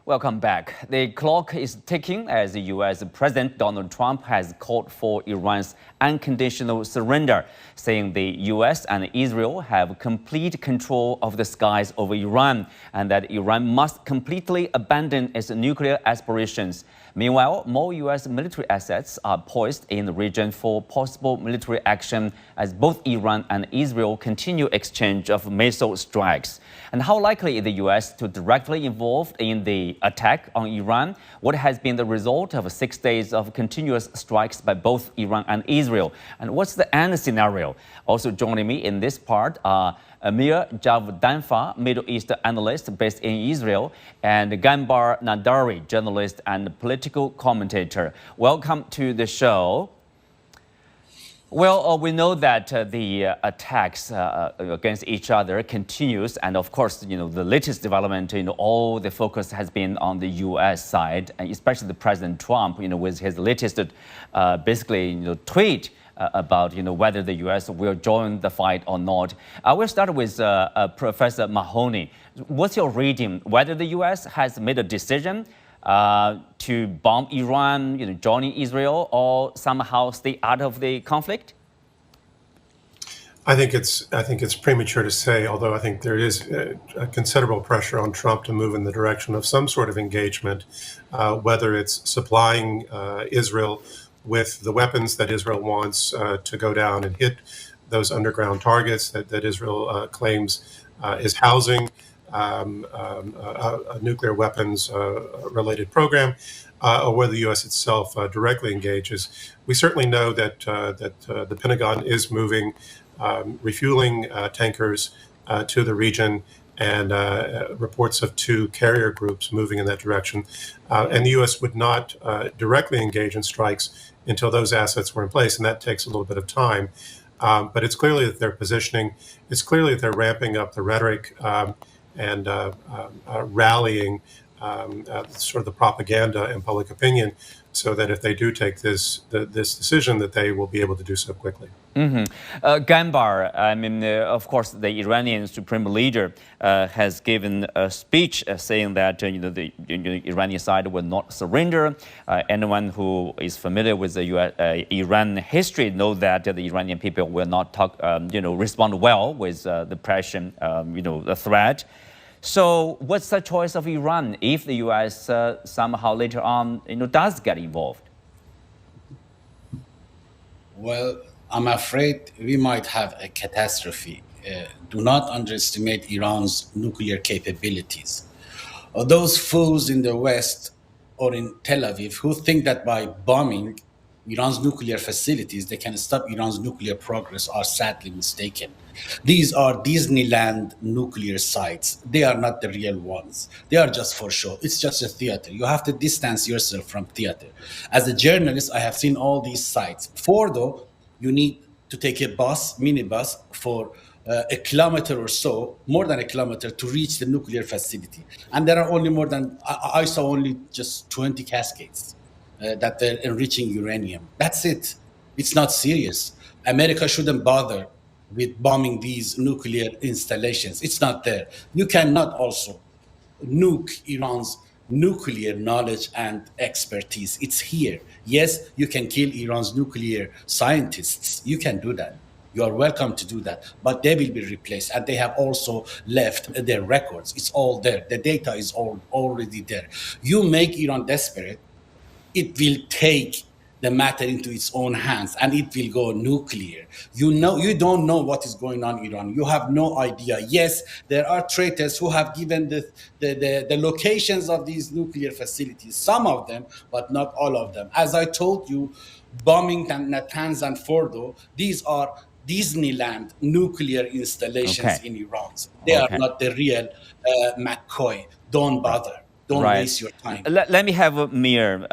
Welcome back. The clock is ticking as the U.S. President Donald Trump has called for Iran's unconditional surrender, saying the U.S. and Israel have complete control of the skies over Iran and that Iran must completely abandon its nuclear aspirations. Meanwhile, more U.S. military assets are poised in the region for possible military action as both Iran and Israel continue exchange of missile strikes. And how likely is the U.S. to directly involved in the attack on Iran? What has been the result of 6 days of continuous strikes by both Iran and Israel? And what's the end scenario? Also joining me in this part are Amir Javdanfa, Middle East analyst based in Israel, and Gambar Nadari, journalist and political commentator. Welcome to the show. Well, we know that the attacks against each other continues, and of course, the latest development, all the focus has been on the U.S. side, and especially the President Trump, with his latest, tweet about whether the U.S. will join the fight or not. I will start with Professor Mahoney. What's your reading? Whether the U.S. has made a decision to bomb Iran, joining Israel, or somehow stay out of the conflict? I think it's premature to say, although I think there is a considerable pressure on Trump to move in the direction of some sort of engagement, whether it's supplying Israel with the weapons that Israel wants to go down and hit those underground targets that Israel claims is housing a nuclear weapons related program, or whether the U.S. itself directly engages. We certainly know that the Pentagon is moving refueling tankers to the region, and reports of 2 carrier groups moving in that direction. And the U.S. would not directly engage in strikes until those assets were in place, and that takes a little bit of time. But it's clearly that they're positioning. It's clearly that they're ramping up the rhetoric and rallying sort of the propaganda and public opinion, so that if they do take this decision, that they will be able to do so quickly. Gambar, of course, the Iranian supreme leader has given a speech saying that the Iranian side will not surrender. Anyone who is familiar with the Iran history knows that the Iranian people will not respond well with the pressure, the threat. So what's the choice of Iran if the U.S. somehow later on does get involved? Well, I'm afraid we might have a catastrophe. Do not underestimate Iran's nuclear capabilities. Those fools in the West or in Tel Aviv who think that by bombing Iran's nuclear facilities, they can stop Iran's nuclear progress are sadly mistaken. These are Disneyland nuclear sites. They are not the real ones. They are just for show. It's just a theater. You have to distance yourself from theater. As a journalist, I have seen all these sites. Though, you need to take a minibus for a kilometer or so, more than a kilometer, to reach the nuclear facility. And there are only I saw only just 20 cascades that they're enriching uranium. That's it. It's not serious. America shouldn't bother with bombing these nuclear installations. It's not there. You cannot also nuke Iran's nuclear knowledge and expertise. It's here. Yes, you can kill Iran's nuclear scientists. You can do that. You are welcome to do that, but they will be replaced, and they have also left their records. It's all there. The data is already there. You make Iran desperate, it will take the matter into its own hands, and it will go nuclear. You don't know what is going on in Iran. You have no idea. Yes, there are traitors who have given the locations of these nuclear facilities, some of them, but not all of them. As I told you, bombing Natanz and Fordo, these are Disneyland nuclear installations in Iran. They are not the real McCoy. Don't bother. Don't waste your time. Let me have Mir.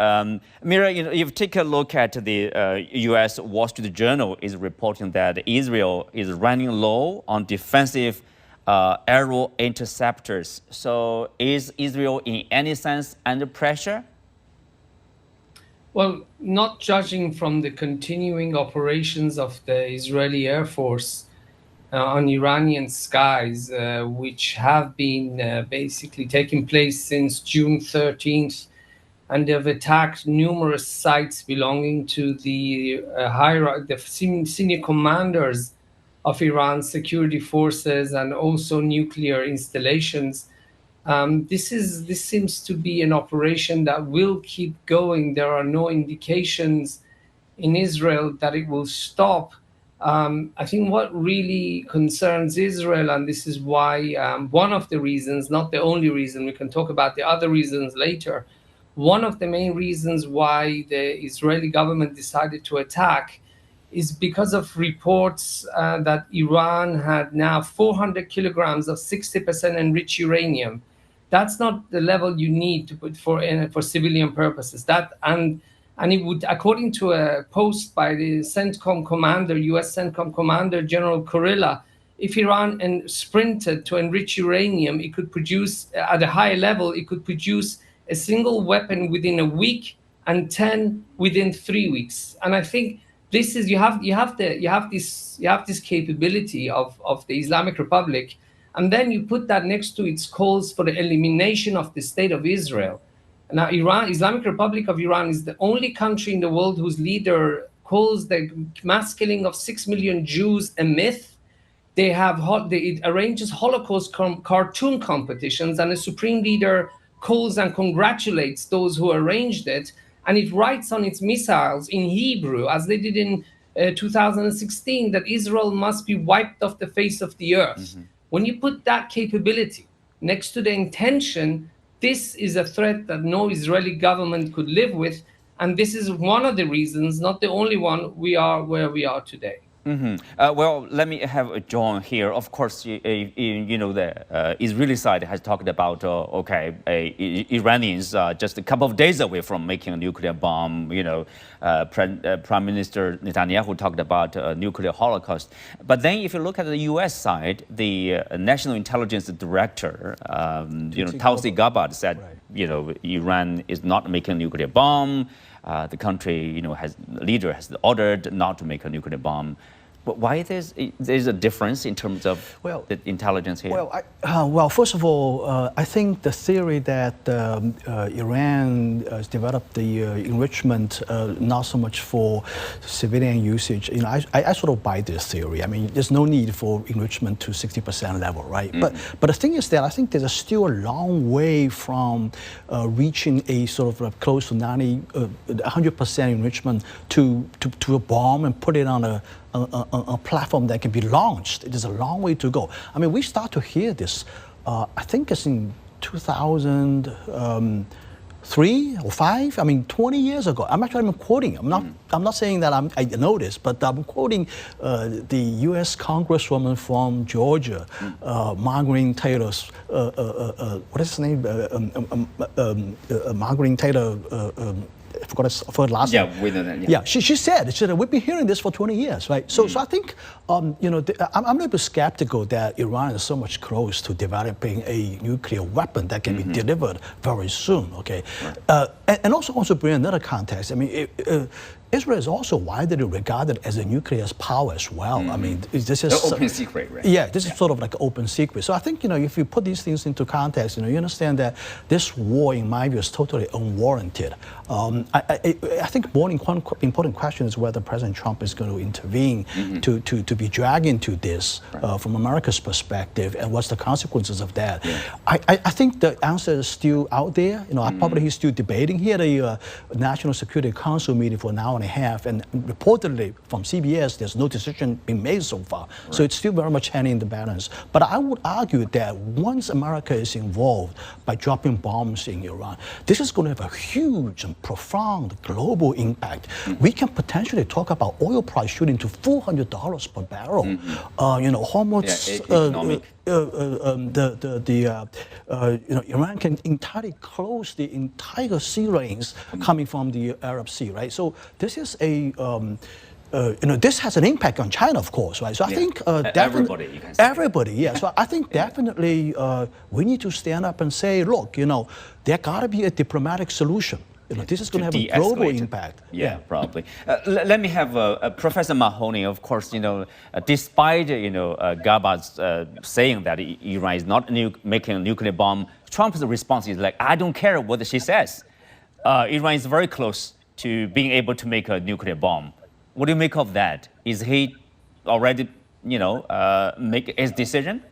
Mir, if you take a look at the U.S. Wall Street Journal is reporting that Israel is running low on defensive aerial interceptors. So is Israel in any sense under pressure? Well, not judging from the continuing operations of the Israeli Air Force, on Iranian skies, which have been basically taking place since June 13th, and they've attacked numerous sites belonging to the senior commanders of Iran's security forces and also nuclear installations. This seems to be an operation that will keep going. There are no indications in Israel that it will stop. I think what really concerns Israel, and this is why one of the reasons, not the only reason, we can talk about the other reasons later. One of the main reasons why the Israeli government decided to attack is because of reports that Iran had now 400 kilograms of 60% enriched uranium. That's not the level you need to put for civilian purposes. And it would, according to a post by the CENTCOM commander, U.S. CENTCOM commander General Kurilla, if Iran sprinted to enrich uranium, it could produce at a high level. It could produce a single weapon within a week and 10 within 3 weeks. And I think this is you have this capability of the Islamic Republic, and then you put that next to its calls for the elimination of the state of Israel. Now, Islamic Republic of Iran is the only country in the world whose leader calls the mass killing of 6 million Jews a myth. It arranges Holocaust cartoon competitions, and the supreme leader calls and congratulates those who arranged it, and it writes on its missiles in Hebrew, as they did in 2016, that Israel must be wiped off the face of the earth. Mm-hmm. When you put that capability next to the intention, this is a threat that no Israeli government could live with, and this is one of the reasons, not the only one, we are where we are today. Mm-hmm. Well, let me have John here. Of course, the Israeli side has talked about, Iranians just a couple of days away from making a nuclear bomb. Prime Minister Netanyahu talked about a nuclear holocaust. But then if you look at the U.S. side, the National Intelligence Director, Tulsi Gabbard said, Iran is not making a nuclear bomb. The country, leader has ordered not to make a nuclear bomb. But why there's a difference in terms of the intelligence here? Well, first of all, I think the theory that Iran has developed the enrichment not so much for civilian usage, I sort of buy this theory. I mean, there's no need for enrichment to 60% level, right? Mm-hmm. But the thing is that I think there's still a long way from reaching a sort of close to 100% enrichment to a bomb and put it on a platform that can be launched. It is a long way to go. I mean, we start to hear this, I think it's in 2003 or 5. I mean, 20 years ago. I'm quoting. I'm not saying that I know this, but I'm quoting the U.S. Congresswoman from Georgia, Margaret Taylor's. What is his name? Margaret Taylor. I forgot her last name. She said, we've been hearing this for 20 years, right? So I think, I'm a little bit skeptical that Iran is so much close to developing a nuclear weapon that can be delivered very soon, okay? Right. And also bring another context. I mean, Israel is also widely regarded as a nuclear power as well. Mm-hmm. I mean, this is open secret, right? Yeah, this is sort of like an open secret. So I think if you put these things into context, you understand that this war, in my view, is totally unwarranted. I think one important question is whether President Trump is going to intervene to be dragged into this from America's perspective, and what's the consequences of that. Yeah. I think the answer is still out there. Probably he's still debating. He had a National Security Council meeting for an hour and a half, and reportedly from CBS, there's no decision being made so far. Right. So it's still very much hanging in the balance. But I would argue that once America is involved by dropping bombs in Iran, this is going to have a huge and profound global impact. Mm-hmm. We can potentially talk about oil price shooting to $400 per barrel. Iran can entirely close the entire sea lanes coming from the Arab Sea, right? So this is this has an impact on China, of course, right? So I think everybody, you can say. Everybody, yeah. So I think definitely we need to stand up and say, look, there got to be a diplomatic solution. this is going to have a de-escalate global it. impact. Yeah, probably. Let me have Professor Mahoney. Of course, despite Gaba's saying that Iran is not making a nuclear bomb, Trump's response is like, I don't care what she says. Iran is very close to being able to make a nuclear bomb. What do you make of that? Is he already, make his decision?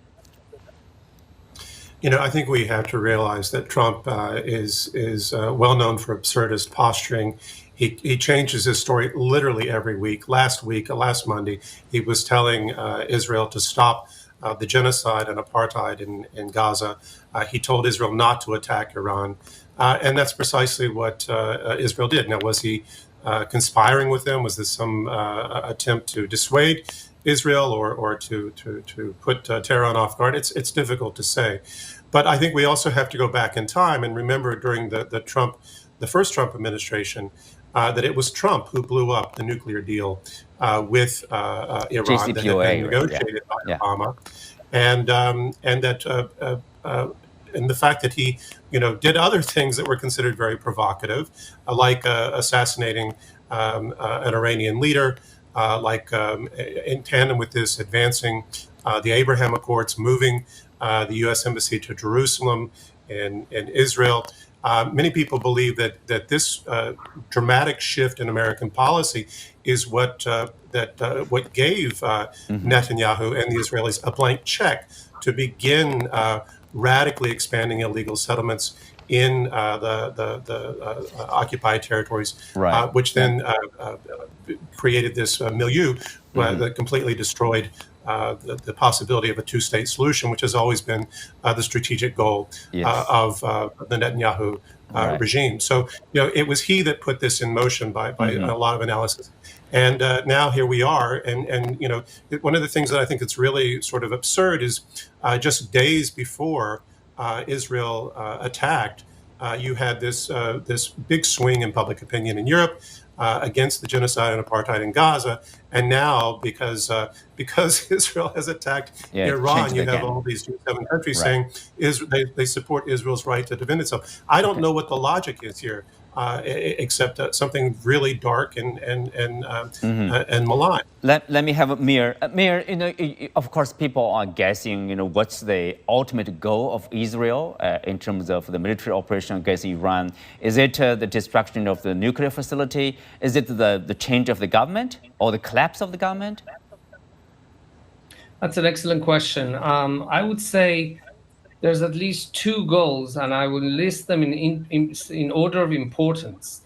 I think we have to realize that Trump is well known for absurdist posturing. He changes his story literally every week. Last Monday, he was telling Israel to stop the genocide and apartheid in Gaza. He told Israel not to attack Iran. And that's precisely what Israel did. Now, was he conspiring with them? Was this some attempt to dissuade Israel or to put Tehran off guard? It's difficult to say. But I think we also have to go back in time and remember during the first Trump administration, that it was Trump who blew up the nuclear deal with Iran JCPOA, that had been negotiated by Obama, and the fact that he did other things that were considered very provocative, like assassinating an Iranian leader, in tandem with this, advancing the Abraham Accords, moving the U.S. Embassy to Jerusalem and Israel. Many people believe that this dramatic shift in American policy is what gave Netanyahu and the Israelis a blank check to begin radically expanding illegal settlements in the occupied territories, right. Which then created this milieu that completely destroyed the possibility of a two-state solution, which has always been the strategic goal of the Netanyahu regime. So, it was he that put this in motion by a lot of analysis. And now here we are. And one of the things that I think that's really sort of absurd is just days before Israel attacked, you had this big swing in public opinion in Europe against the genocide and apartheid in Gaza, and now because Israel has attacked Iran, you have all these G7 countries saying they support Israel's right to defend itself. I don't know what the logic is here, except something really dark and malign. Let me have Mir. Mir, of course, people are guessing, what's the ultimate goal of Israel in terms of the military operation against Iran? Is it the destruction of the nuclear facility? Is it the change of the government or the collapse of the government? That's an excellent question. I would say there's at least two goals, and I will list them in order of importance.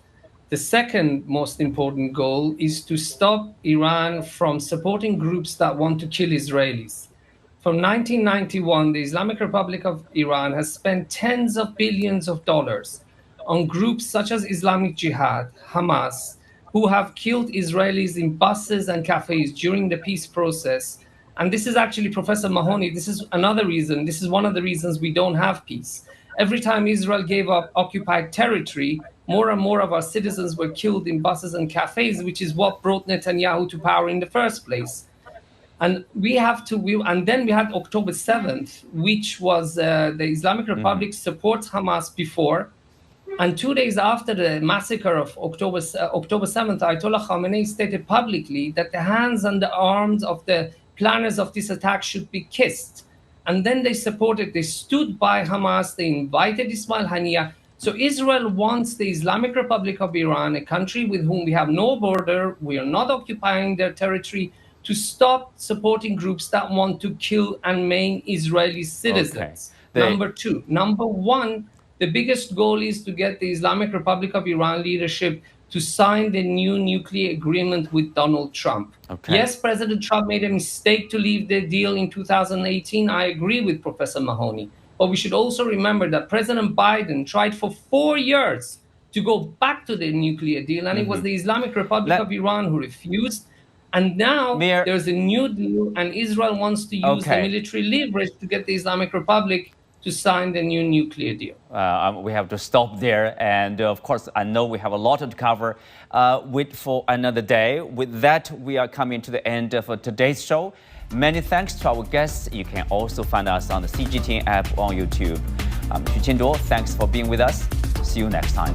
The second most important goal is to stop Iran from supporting groups that want to kill Israelis. From 1991, the Islamic Republic of Iran has spent tens of billions of dollars on groups such as Islamic Jihad, Hamas, who have killed Israelis in buses and cafes during the peace process. And this is actually, Professor Mahoney, this is another reason, this is one of the reasons we don't have peace. Every time Israel gave up occupied territory, more and more of our citizens were killed in buses and cafes, which is what brought Netanyahu to power in the first place. And and then we had October 7th, which was the Islamic Republic supports Hamas before. And 2 days after the massacre of October 7th, Ayatollah Khamenei stated publicly that the hands and the arms of the planners of this attack should be kissed. And then they stood by Hamas, they invited Ismail Haniyeh. So Israel wants the Islamic Republic of Iran, a country with whom we have no border, we are not occupying their territory, to stop supporting groups that want to kill and maim Israeli citizens. Number two. Number one, the biggest goal is to get the Islamic Republic of Iran leadership to sign the new nuclear agreement with Donald Trump. Yes, President Trump made a mistake to leave the deal in 2018. I agree with Professor Mahoney. But we should also remember that President Biden tried for 4 years to go back to the nuclear deal, and it was the Islamic Republic of Iran who refused. And now there's a new deal, and Israel wants to use the military leverage to get the Islamic Republic to sign the new nuclear deal. We have to stop there. And of course, I know we have a lot to cover. Wait for another day. With that, we are coming to the end of today's show. Many thanks to our guests. You can also find us on the CGTN app on YouTube. I'm Xu Qianzhuo. Thanks for being with us. See you next time.